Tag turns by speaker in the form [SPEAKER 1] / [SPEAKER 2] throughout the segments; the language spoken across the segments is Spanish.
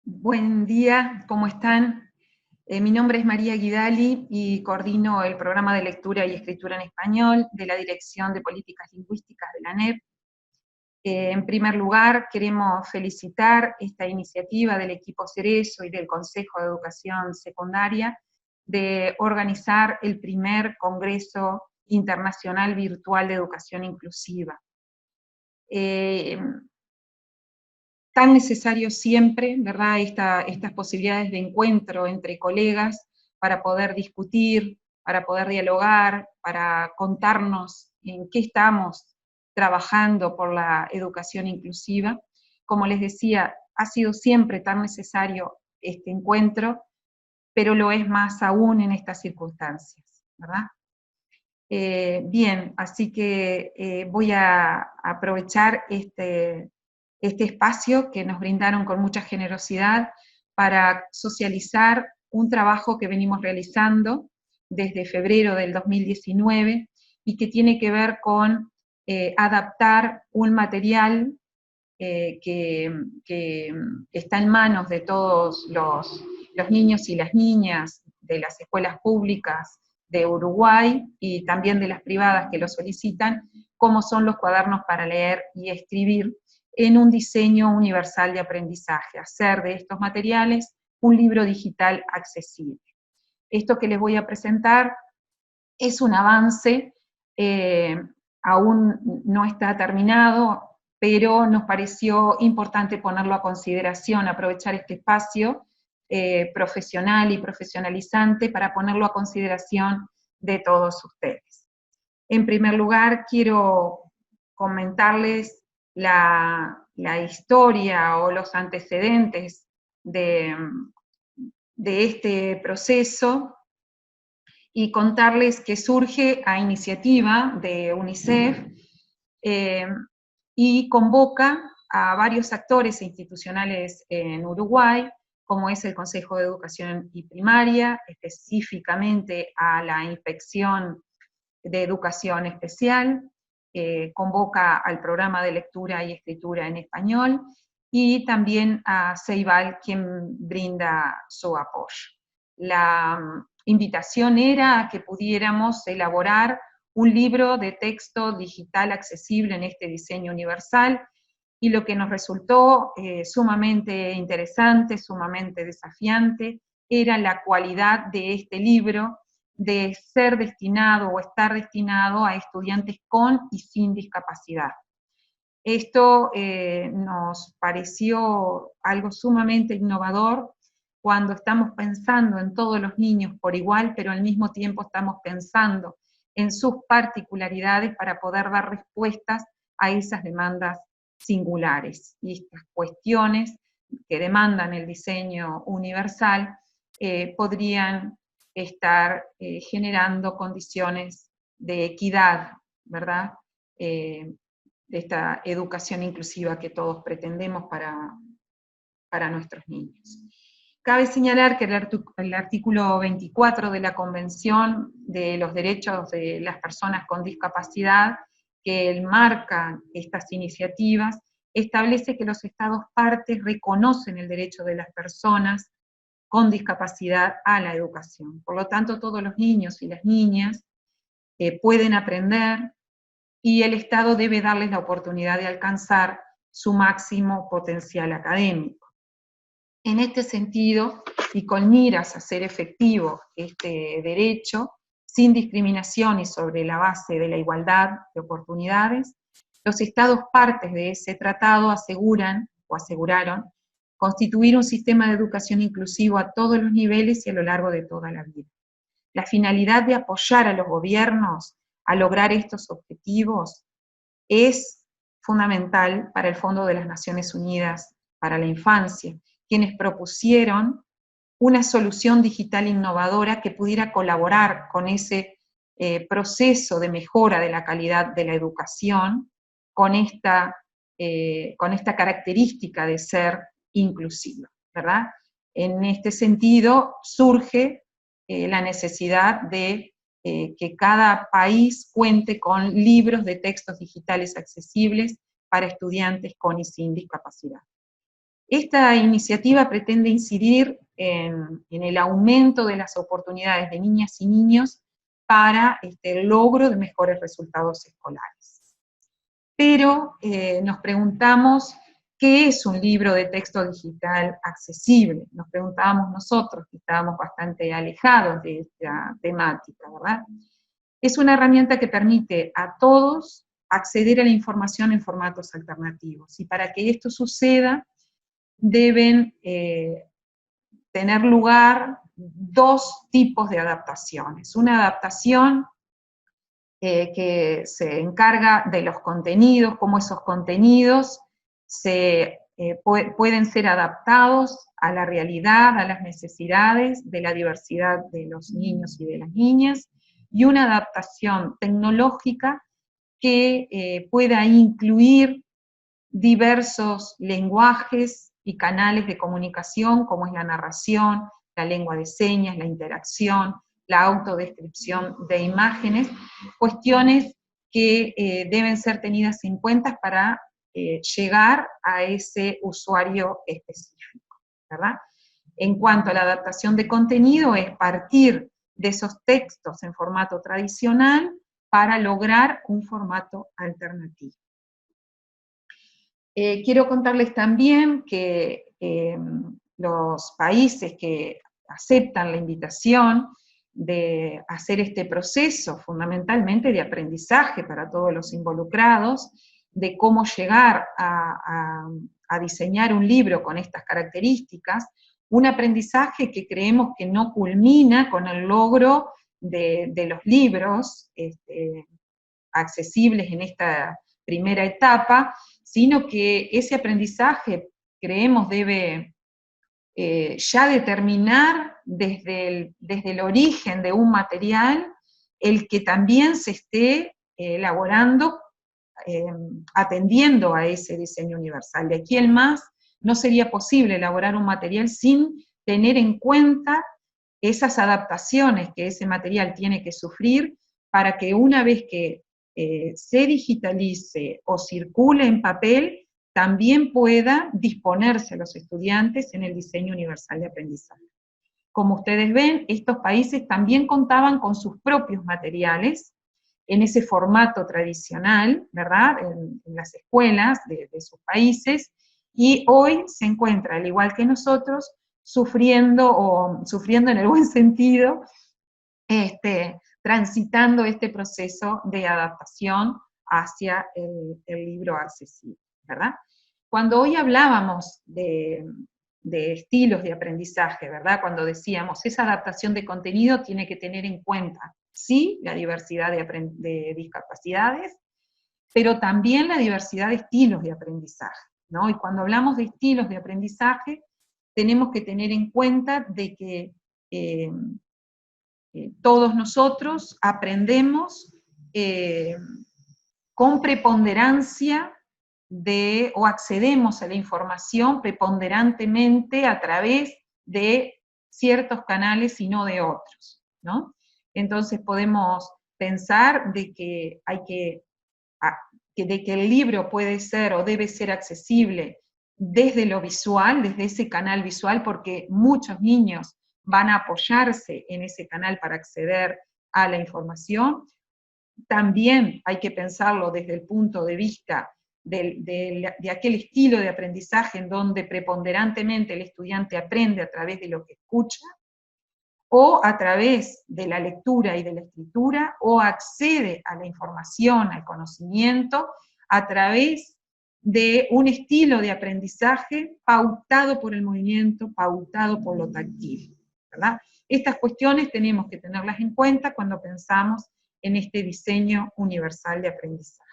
[SPEAKER 1] Buen día, ¿cómo están? Mi nombre es María Guidali y coordino el programa de lectura y escritura en español de la Dirección de Políticas Lingüísticas de la ANEP. En primer lugar, queremos felicitar esta iniciativa del equipo Cerezo y del Consejo de Educación Secundaria de organizar el primer Congreso Internacional Virtual de Educación Inclusiva. Tan necesario siempre, ¿verdad?, estas posibilidades de encuentro entre colegas para poder discutir, para poder dialogar, para contarnos en qué estamos trabajando por la educación inclusiva. Como les decía, ha sido siempre tan necesario este encuentro, pero lo es más aún en estas circunstancias, ¿verdad? Bien, así que voy a aprovechar este espacio que nos brindaron con mucha generosidad para socializar un trabajo que venimos realizando desde febrero del 2019 y que tiene que ver con adaptar un material que está en manos de todos los niños y las niñas de las escuelas públicas de Uruguay y también de las privadas que lo solicitan, como son los cuadernos para leer y escribir en un diseño universal de aprendizaje, hacer de estos materiales un libro digital accesible. Esto que les voy a presentar es un avance, aún no está terminado, pero nos pareció importante ponerlo a consideración, aprovechar este espacio profesional y profesionalizante para ponerlo a consideración de todos ustedes. En primer lugar, quiero comentarles la historia o los antecedentes de este proceso y contarles que surge a iniciativa de UNICEF y convoca a varios actores institucionales en Uruguay, como es el Consejo de Educación y Primaria, específicamente a la Inspección de Educación Especial, convoca al programa de lectura y escritura en español, y también a Ceibal, quien brinda su apoyo. La invitación era a que pudiéramos elaborar un libro de texto digital accesible en este diseño universal, y lo que nos resultó sumamente interesante, sumamente desafiante, era la cualidad de este libro, de ser destinado o estar destinado a estudiantes con y sin discapacidad. Esto nos pareció algo sumamente innovador cuando estamos pensando en todos los niños por igual, pero al mismo tiempo estamos pensando en sus particularidades para poder dar respuestas a esas demandas singulares. Y estas cuestiones que demandan el diseño universal podrían estar generando condiciones de equidad, ¿verdad? De esta educación inclusiva que todos pretendemos para nuestros niños. Cabe señalar que el artículo 24 de la Convención de los Derechos de las Personas con Discapacidad, que enmarca estas iniciativas, establece que los Estados partes reconocen el derecho de las personas con discapacidad a la educación. Por lo tanto, todos los niños y las niñas pueden aprender, y el Estado debe darles la oportunidad de alcanzar su máximo potencial académico. En este sentido, y con miras a hacer efectivo este derecho, sin discriminación y sobre la base de la igualdad de oportunidades, los Estados partes de ese tratado aseguran, o aseguraron, constituir un sistema de educación inclusivo a todos los niveles y a lo largo de toda la vida. La finalidad de apoyar a los gobiernos a lograr estos objetivos es fundamental para el Fondo de las Naciones Unidas para la Infancia, quienes propusieron una solución digital innovadora que pudiera colaborar con ese proceso de mejora de la calidad de la educación, con esta característica de ser inclusiva, ¿verdad? En este sentido surge la necesidad de que cada país cuente con libros de textos digitales accesibles para estudiantes con y sin discapacidad. Esta iniciativa pretende incidir en el aumento de las oportunidades de niñas y niños para el logro de mejores resultados escolares. Pero nos preguntamos, ¿qué es un libro de texto digital accesible? Nos preguntábamos nosotros, que estábamos bastante alejados de esta temática, ¿verdad? Es una herramienta que permite a todos acceder a la información en formatos alternativos, y para que esto suceda, deben tener lugar dos tipos de adaptaciones. Una adaptación que se encarga de los contenidos, cómo esos contenidos pueden ser adaptados a la realidad, a las necesidades de la diversidad de los niños y de las niñas, y una adaptación tecnológica que pueda incluir diversos lenguajes y canales de comunicación, como es la narración, la lengua de señas, la interacción, la autodescripción de imágenes, cuestiones que deben ser tenidas en cuenta para llegar a ese usuario específico, ¿verdad? En cuanto a la adaptación de contenido, es partir de esos textos en formato tradicional para lograr un formato alternativo. Quiero contarles también que los países que aceptan la invitación de hacer este proceso, fundamentalmente de aprendizaje para todos los involucrados, de cómo llegar a diseñar un libro con estas características, un aprendizaje que creemos que no culmina con el logro de los libros accesibles en esta primera etapa, sino que ese aprendizaje, creemos, debe ya determinar desde el origen de un material el que también se esté elaborando, atendiendo a ese diseño universal. De aquí en más, no sería posible elaborar un material sin tener en cuenta esas adaptaciones que ese material tiene que sufrir para que una vez que se digitalice o circule en papel, también pueda disponerse a los estudiantes en el diseño universal de aprendizaje. Como ustedes ven, estos países también contaban con sus propios materiales en ese formato tradicional, ¿verdad?, en las escuelas de sus países, y hoy se encuentra, al igual que nosotros, sufriendo en el buen sentido, transitando este proceso de adaptación hacia el libro accesible, ¿verdad? Cuando hoy hablábamos de estilos de aprendizaje, ¿verdad? Cuando decíamos, esa adaptación de contenido tiene que tener en cuenta, sí, la diversidad de discapacidades, pero también la diversidad de estilos de aprendizaje, ¿no? Y cuando hablamos de estilos de aprendizaje, tenemos que tener en cuenta de que todos nosotros aprendemos con preponderancia o accedemos a la información preponderantemente a través de ciertos canales y no de otros, ¿no? Entonces podemos pensar de que el libro puede ser o debe ser accesible desde lo visual, desde ese canal visual, porque muchos niños van a apoyarse en ese canal para acceder a la información. También hay que pensarlo desde el punto de vista de aquel estilo de aprendizaje en donde preponderantemente el estudiante aprende a través de lo que escucha, o a través de la lectura y de la escritura, o accede a la información, al conocimiento, a través de un estilo de aprendizaje pautado por el movimiento, pautado por lo táctil, ¿verdad? Estas cuestiones tenemos que tenerlas en cuenta cuando pensamos en este diseño universal de aprendizaje.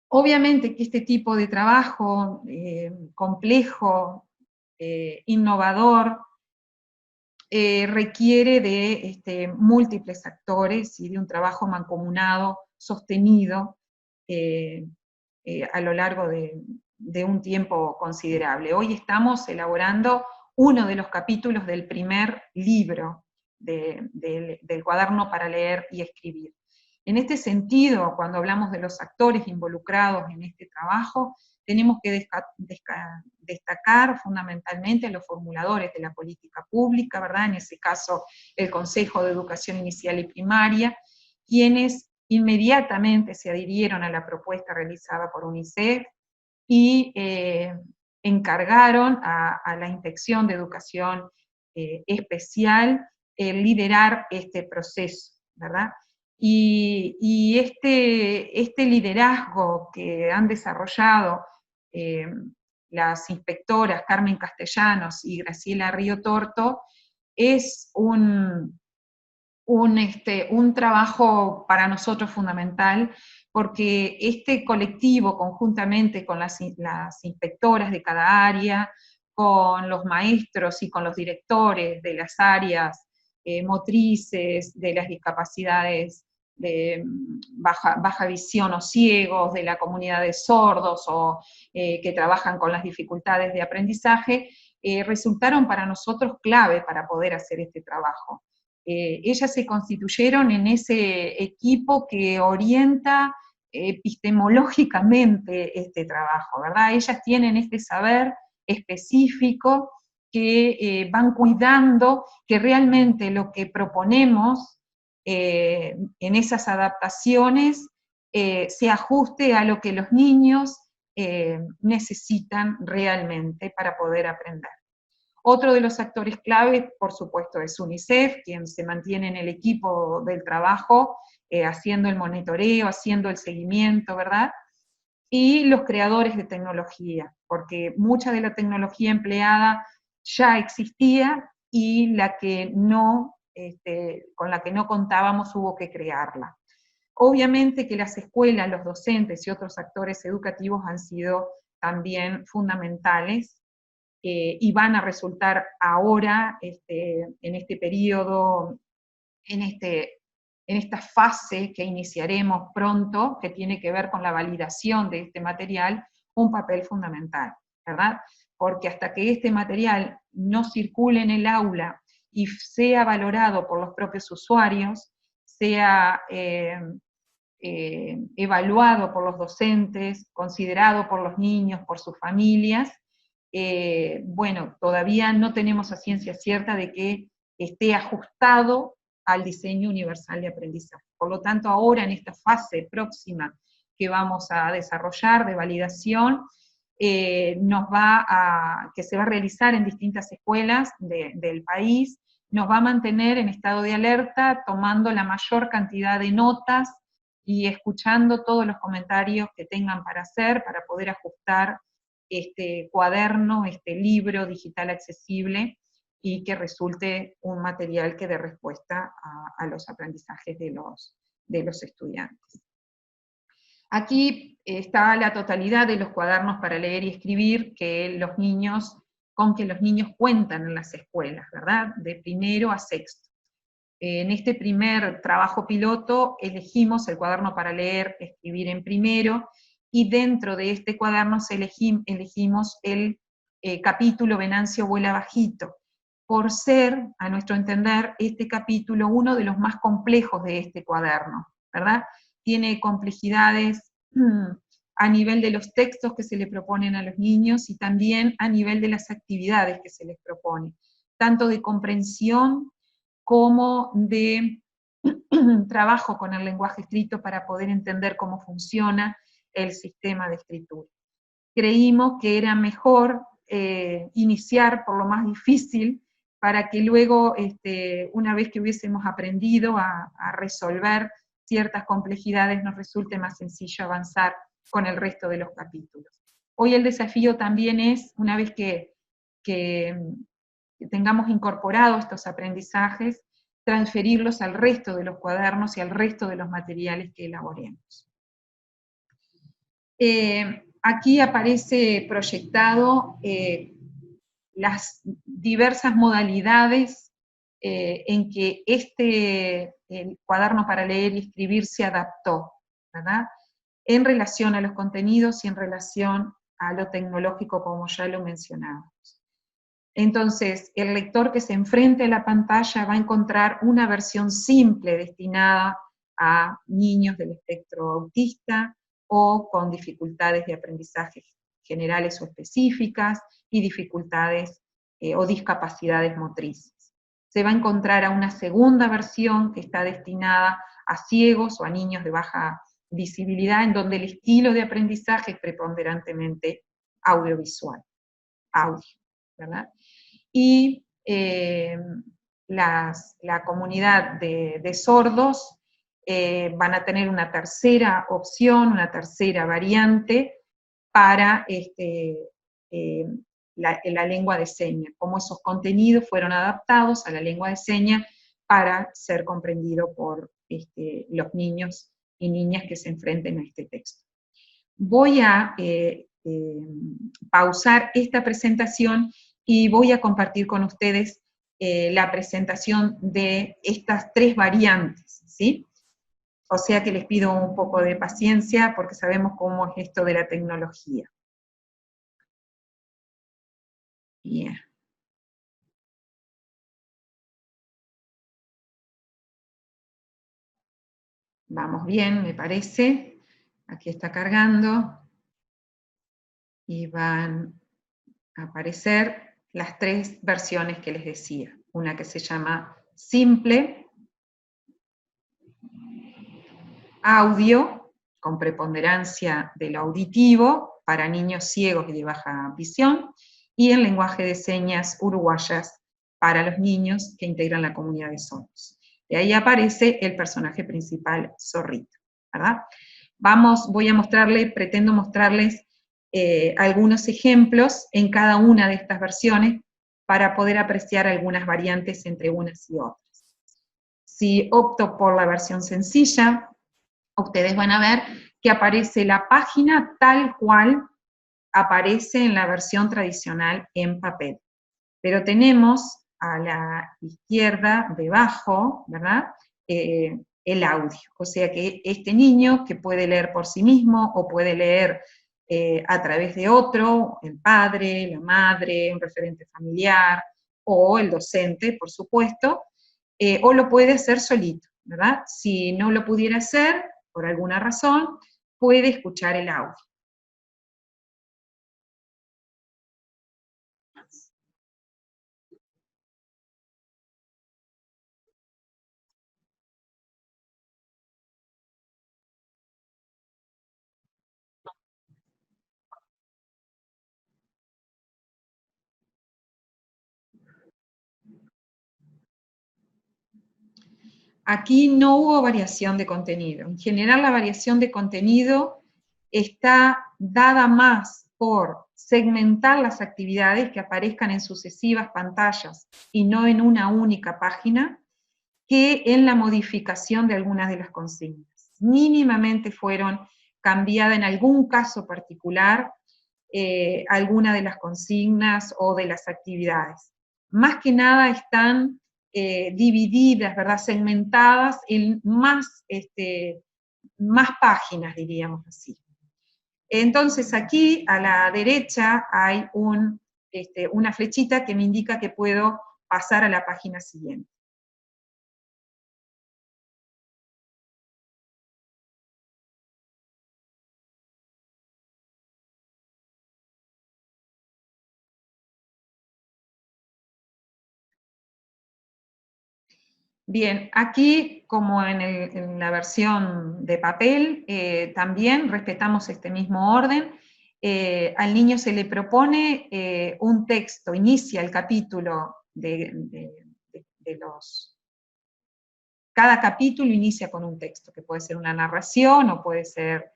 [SPEAKER 1] Obviamente que este tipo de trabajo complejo, innovador, requiere de múltiples actores y de un trabajo mancomunado, sostenido, a lo largo de un tiempo considerable. Hoy estamos elaborando uno de los capítulos del primer libro del cuaderno para leer y escribir. En este sentido, cuando hablamos de los actores involucrados en este trabajo, tenemos que destacar fundamentalmente a los formuladores de la política pública, ¿verdad? En ese caso, el Consejo de Educación Inicial y Primaria, quienes inmediatamente se adhirieron a la propuesta realizada por UNICEF y encargaron a la Inspección de Educación Especial liderar este proceso, ¿verdad? Y este liderazgo que han desarrollado las inspectoras Carmen Castellanos y Graciela Río Torto es un trabajo para nosotros fundamental, porque este colectivo, conjuntamente con las inspectoras de cada área, con los maestros y con los directores de las áreas motrices, de las discapacidades de baja visión o ciegos, de la comunidad de sordos o que trabajan con las dificultades de aprendizaje, resultaron para nosotros clave para poder hacer este trabajo. Ellas se constituyeron en ese equipo que orienta epistemológicamente este trabajo, ¿verdad? Ellas tienen este saber específico que van cuidando que realmente lo que proponemos en esas adaptaciones se ajuste a lo que los niños necesitan realmente para poder aprender. Otro de los actores clave, por supuesto, es UNICEF, quien se mantiene en el equipo del trabajo, haciendo el monitoreo, haciendo el seguimiento, ¿verdad? Y los creadores de tecnología, porque mucha de la tecnología empleada ya existía y la que no, con la que no contábamos hubo que crearla. Obviamente que las escuelas, los docentes y otros actores educativos han sido también fundamentales y van a resultar ahora, en este periodo, en esta fase que iniciaremos pronto, que tiene que ver con la validación de este material, un papel fundamental, ¿verdad? Porque hasta que este material no circule en el aula y sea valorado por los propios usuarios, sea evaluado por los docentes, considerado por los niños, por sus familias, bueno, todavía no tenemos a ciencia cierta de que esté ajustado al diseño universal de aprendizaje. Por lo tanto, ahora en esta fase próxima que vamos a desarrollar de validación, que se va a realizar en distintas escuelas del país, nos va a mantener en estado de alerta, tomando la mayor cantidad de notas y escuchando todos los comentarios que tengan para hacer, para poder ajustar este cuaderno, este libro digital accesible, y que resulte un material que dé respuesta a los aprendizajes de los estudiantes. Aquí está la totalidad de los cuadernos para leer y escribir con que los niños cuentan en las escuelas, ¿verdad? De primero a sexto. En este primer trabajo piloto elegimos el cuaderno para leer, escribir en primero, y dentro de este cuaderno elegimos el capítulo Venancio vuela bajito, por ser, a nuestro entender, este capítulo uno de los más complejos de este cuaderno, ¿verdad? Tiene complejidades a nivel de los textos que se le proponen a los niños y también a nivel de las actividades que se les propone, tanto de comprensión como de trabajo con el lenguaje escrito para poder entender cómo funciona el sistema de escritura. Creímos que era mejor iniciar por lo más difícil para que luego, una vez que hubiésemos aprendido a resolver ciertas complejidades, nos resulte más sencillo avanzar con el resto de los capítulos. Hoy el desafío también es, una vez que tengamos incorporados estos aprendizajes, transferirlos al resto de los cuadernos y al resto de los materiales que elaboremos. Aquí aparece proyectado las diversas modalidades en que el cuaderno para leer y escribir se adaptó, ¿verdad? En relación a los contenidos y en relación a lo tecnológico, como ya lo mencionábamos. Entonces, el lector que se enfrente a la pantalla va a encontrar una versión simple destinada a niños del espectro autista o con dificultades de aprendizaje generales o específicas, y dificultades o discapacidades motrices. Se va a encontrar a una segunda versión que está destinada a ciegos o a niños de baja visibilidad, en donde el estilo de aprendizaje es preponderantemente audiovisual, audio, ¿verdad? Y la comunidad de sordos van a tener una tercera opción, una tercera variante para la lengua de señas, cómo esos contenidos fueron adaptados a la lengua de señas para ser comprendido por los niños y niñas que se enfrenten a este texto. Voy a pausar esta presentación y voy a compartir con ustedes la presentación de estas tres variantes, ¿sí? O sea que les pido un poco de paciencia porque sabemos cómo es esto de la tecnología. Bien. Vamos bien, me parece. Aquí está cargando. Y van a aparecer las tres versiones que les decía. Una que se llama simple, audio, con preponderancia de lo auditivo, para niños ciegos y de baja visión, y el lenguaje de señas uruguayas para los niños que integran la comunidad de sordos. Y ahí aparece el personaje principal, Zorrito, ¿verdad? Voy a mostrarles, pretendo mostrarles algunos ejemplos en cada una de estas versiones para poder apreciar algunas variantes entre unas y otras. Si opto por la versión sencilla, ustedes van a ver que aparece la página tal cual aparece en la versión tradicional en papel. Pero tenemos a la izquierda, debajo, ¿verdad? El audio. O sea que este niño que puede leer por sí mismo o puede leer a través de otro, el padre, la madre, un referente familiar, o el docente, por supuesto, o lo puede hacer solito, ¿verdad? Si no lo pudiera hacer, por alguna razón, puede escuchar el audio. Aquí no hubo variación de contenido. En general, la variación de contenido está dada más por segmentar las actividades que aparezcan en sucesivas pantallas y no en una única página, que en la modificación de algunas de las consignas. Mínimamente fueron cambiadas en algún caso particular alguna de las consignas o de las actividades. Más que nada están divididas, ¿verdad? Segmentadas en más páginas, diríamos así. Entonces aquí a la derecha hay una flechita que me indica que puedo pasar a la página siguiente. Bien, aquí, como en la versión de papel, también respetamos este mismo orden. Al niño se le propone un texto, inicia el capítulo cada capítulo inicia con un texto, que puede ser una narración o puede ser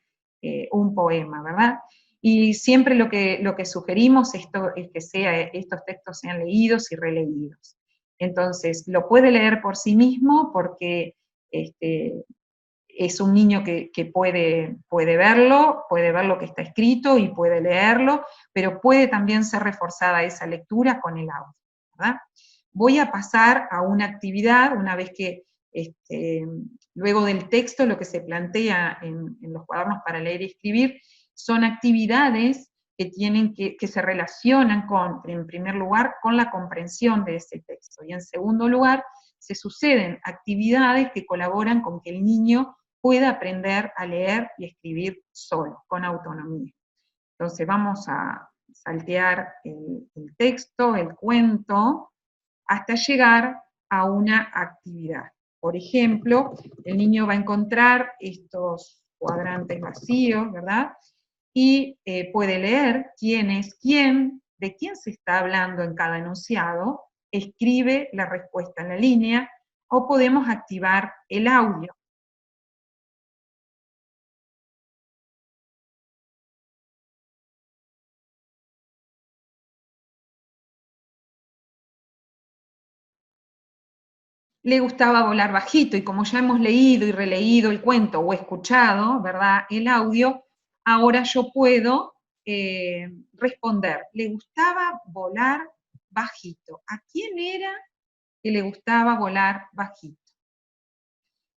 [SPEAKER 1] un poema, ¿verdad? Y siempre lo que sugerimos es que estos textos sean leídos y releídos. Entonces, lo puede leer por sí mismo porque es un niño que puede ver lo que está escrito y puede leerlo, pero puede también ser reforzada esa lectura con el audio, ¿verdad? Voy a pasar a una actividad, una vez que luego del texto lo que se plantea en los cuadernos para leer y escribir son actividades que se relacionan en primer lugar, con la comprensión de ese texto, y en segundo lugar, se suceden actividades que colaboran con que el niño pueda aprender a leer y escribir solo, con autonomía. Entonces vamos a saltear el texto, el cuento, hasta llegar a una actividad. Por ejemplo, el niño va a encontrar estos cuadrantes vacíos, ¿verdad? Y puede leer quién es quién, de quién se está hablando en cada enunciado, escribe la respuesta en la línea, o podemos activar el audio. Le gustaba volar bajito, y como ya hemos leído y releído el cuento o escuchado, ¿verdad?, el audio, ahora yo puedo responder. Le gustaba volar bajito. ¿A quién era que le gustaba volar bajito?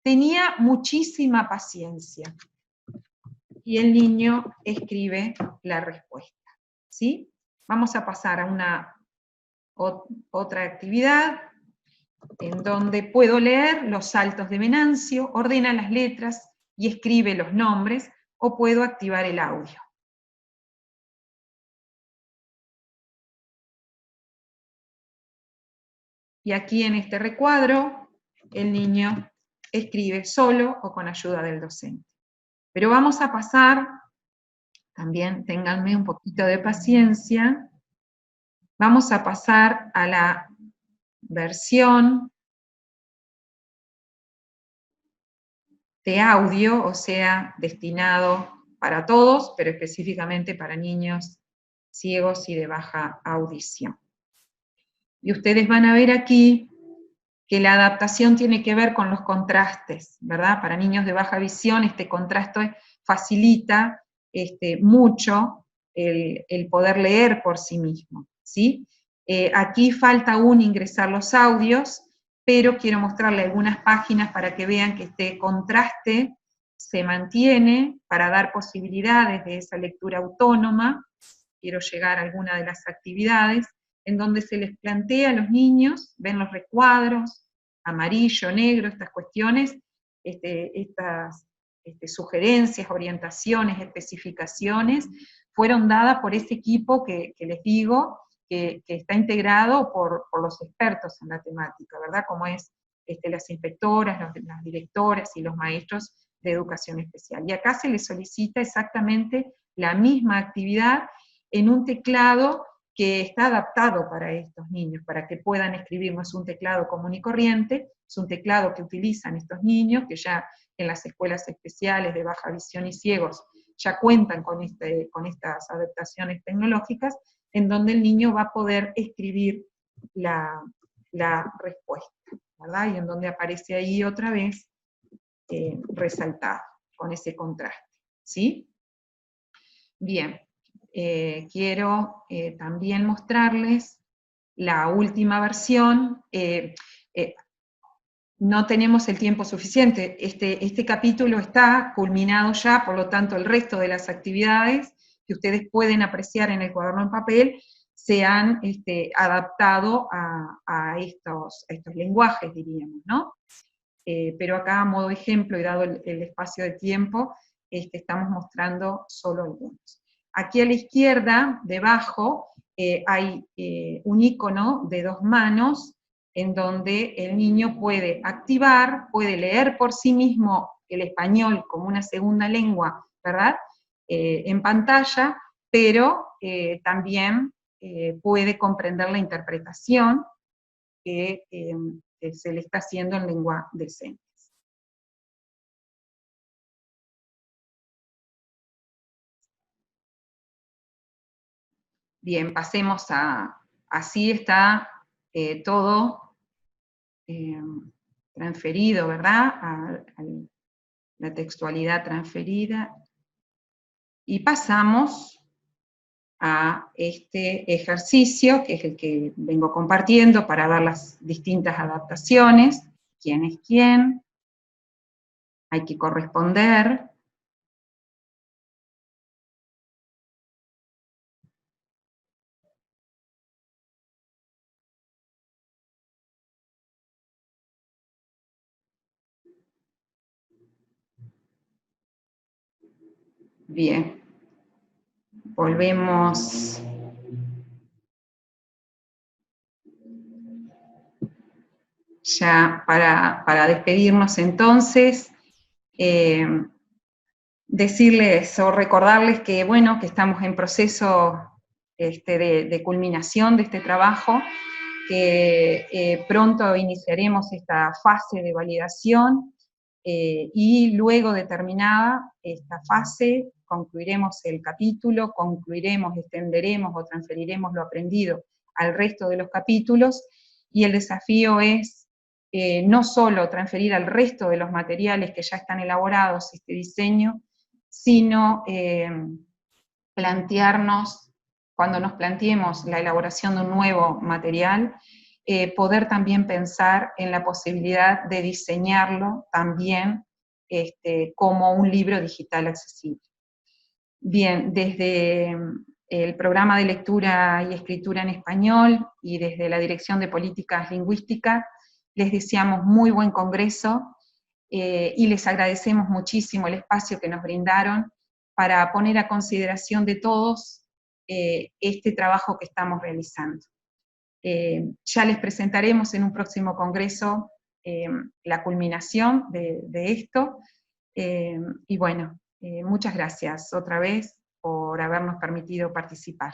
[SPEAKER 1] Tenía muchísima paciencia. Y el niño escribe la respuesta, ¿sí? Vamos a pasar a una otra actividad en donde puedo leer los saltos de Venancio, ordena las letras y escribe los nombres, o puedo activar el audio. Y aquí en este recuadro, el niño escribe solo o con ayuda del docente. Pero vamos a pasar, también ténganme un poquito de paciencia, vamos a pasar a la versión de audio, o sea, destinado para todos, pero específicamente para niños ciegos y de baja audición. Y ustedes van a ver aquí que la adaptación tiene que ver con los contrastes, ¿verdad? Para niños de baja visión este contraste facilita mucho el poder leer por sí mismo, ¿sí? Aquí falta aún ingresar los audios, pero quiero mostrarle algunas páginas para que vean que este contraste se mantiene para dar posibilidades de esa lectura autónoma. Quiero llegar a alguna de las actividades en donde se les plantea a los niños, ven los recuadros, amarillo, negro, estas cuestiones, estas sugerencias, orientaciones, especificaciones, fueron dadas por ese equipo que les digo, que está integrado por los expertos en la temática, ¿verdad? Como es las inspectoras, las directoras y los maestros de educación especial. Y acá se les solicita exactamente la misma actividad en un teclado que está adaptado para estos niños, para que puedan escribir. No es un teclado común y corriente, es un teclado que utilizan estos niños, que ya en las escuelas especiales de baja visión y ciegos ya cuentan con estas adaptaciones tecnológicas, en donde el niño va a poder escribir la respuesta, ¿verdad? Y en donde aparece ahí otra vez resaltado, con ese contraste, ¿sí? Bien, quiero también mostrarles la última versión. No tenemos el tiempo suficiente. Este capítulo está culminado ya, por lo tanto el resto de las actividades que ustedes pueden apreciar en el cuaderno en papel se han adaptado a estos lenguajes, diríamos, ¿no? Pero acá, a modo ejemplo, y dado el espacio de tiempo, estamos mostrando solo algunos. Aquí a la izquierda, debajo, hay un icono de 2 manos, en donde el niño puede activar, puede leer por sí mismo el español como una segunda lengua, ¿verdad?, en pantalla, pero también puede comprender la interpretación que se le está haciendo en lengua de señas. Bien, pasemos así está todo transferido, ¿verdad?, a la textualidad transferida, y pasamos a este ejercicio, que es el que vengo compartiendo para dar las distintas adaptaciones. ¿Quién es quién? Hay que corresponder. Bien. Volvemos. Ya para despedirnos entonces, decirles o recordarles que, bueno, que estamos en proceso de culminación de este trabajo, que pronto iniciaremos esta fase de validación, y luego de terminada esta fase concluiremos el capítulo, concluiremos, extenderemos o transferiremos lo aprendido al resto de los capítulos, y el desafío es no solo transferir al resto de los materiales que ya están elaborados este diseño, sino plantearnos, cuando nos planteemos la elaboración de un nuevo material, poder también pensar en la posibilidad de diseñarlo también como un libro digital accesible. Bien, desde el programa de lectura y escritura en español y desde la Dirección de Políticas Lingüísticas, les deseamos muy buen congreso y les agradecemos muchísimo el espacio que nos brindaron para poner a consideración de todos este trabajo que estamos realizando. Ya les presentaremos en un próximo congreso la culminación de esto, y bueno, muchas gracias otra vez por habernos permitido participar.